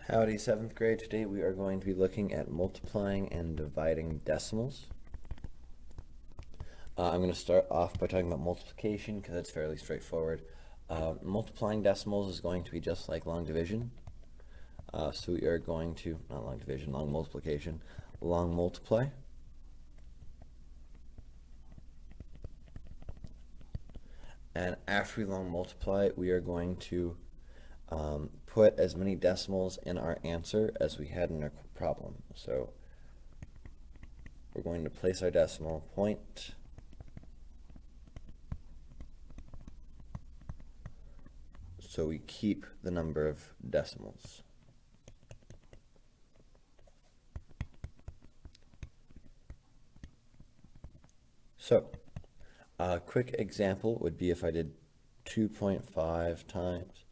Howdy, 7th grade. Today we are going to be looking at multiplying and dividing decimals. I'm going to start off by talking about multiplication because it's fairly straightforward. Multiplying decimals is going to be just like long division. So we are going to, not long division, long multiplication, long multiply. And after we long multiply, we are going to put as many decimals in our answer as we had in our problem. So we're going to place our decimal point so we keep the number of decimals. So a quick example would be if I did 2.5 times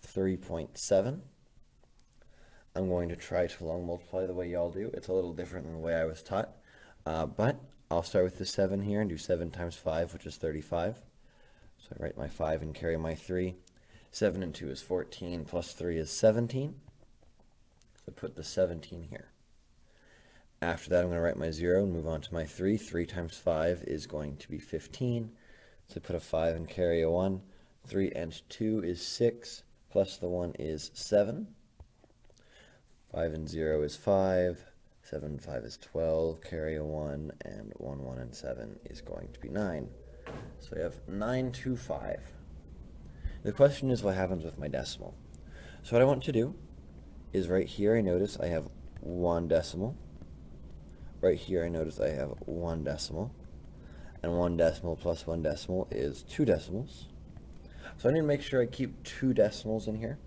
3.7. I'm going to try to long multiply the way y'all do. It's a little different than the way I was taught, but I'll start with the 7 here and do 7 times 5, which is 35. So I write my 5 and carry my 3. 7 and 2 is 14, plus 3 is 17. So put the 17 here. After that, I'm going to write my 0 and move on to my 3. 3 times 5 is going to be 15. So put a 5 and carry a 1. 3 and 2 is 6, plus the 1 is 7. 5 and 0 is 5. 7 and 5 is 12. Carry a 1, and 1 and 7 is going to be 9. So we have 9 to 5. The question is what happens with my decimal. So what I want to do is right here I notice I have 1 decimal. Right here I notice I have 1 decimal. And 1 decimal plus 1 decimal is 2 decimals. So I need to make sure I keep 2 decimals in here.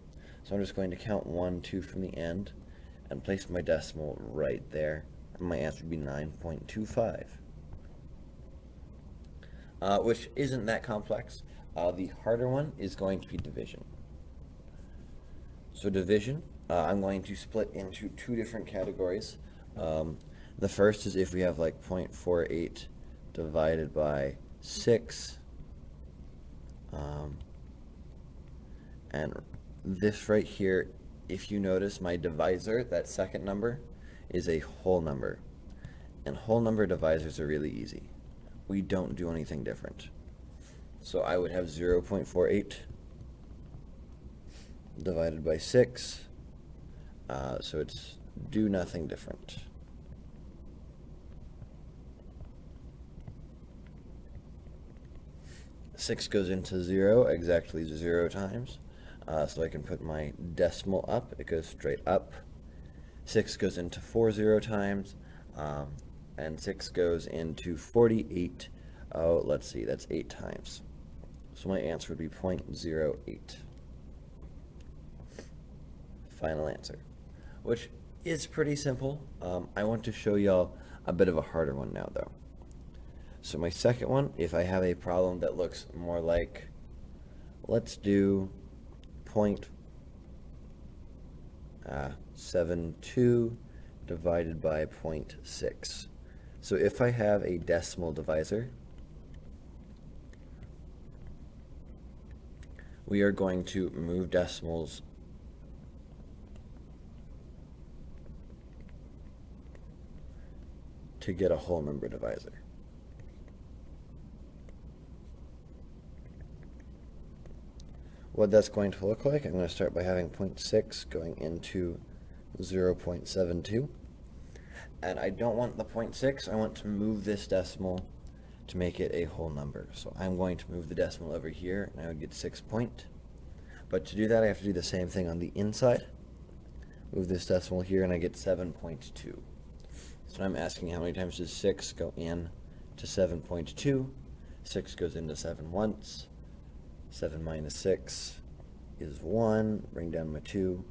So I'm just going to count 1, 2 from the end and place my decimal right there. And my answer would be 9.25. Which isn't that complex. The harder one is going to be division. So division, I'm going to split into 2 different categories. The first is if we have like 0.48 divided by 6. And this right here, if you notice my divisor, that second number, is a whole number. And whole number divisors are really easy. We don't do anything different. So I would have 0.48 divided by 6. So it's do nothing different. Six goes into 0 exactly 0 times. So I can put my decimal up. It goes straight up. 6 goes into 4 0 times. And 6 goes into 48. Oh, let's see, that's 8 times. So my answer would be 0.08. Final answer, which is pretty simple. I want to show y'all a bit of a harder one now, though. So my second one, if I have a problem that looks more like, let's do 0.72 divided by 0.6. So if I have a decimal divisor, we are going to move decimals to get a whole number divisor. What that's going to look like, I'm going to start by having 0.6 going into 0.72. And I don't want the 0.6, I want to move this decimal to make it a whole number. So I'm going to move the decimal over here, and I would get 6 point. But to do that, I have to do the same thing on the inside. Move this decimal here, and I get 7.2. So I'm asking how many times does 6 go in to 7.2? 6 goes into 7 once. 7 minus 6 is 1. Bring down my 2.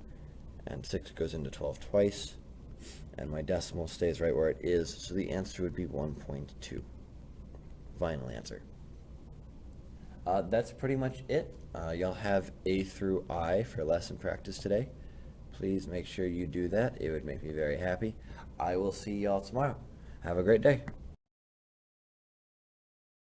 And 6 goes into 12 twice. And my decimal stays right where it is. So the answer would be 1.2. Final answer. That's pretty much it. Y'all have A through I for lesson practice today. Please make sure you do that. It would make me very happy. I will see y'all tomorrow. Have a great day.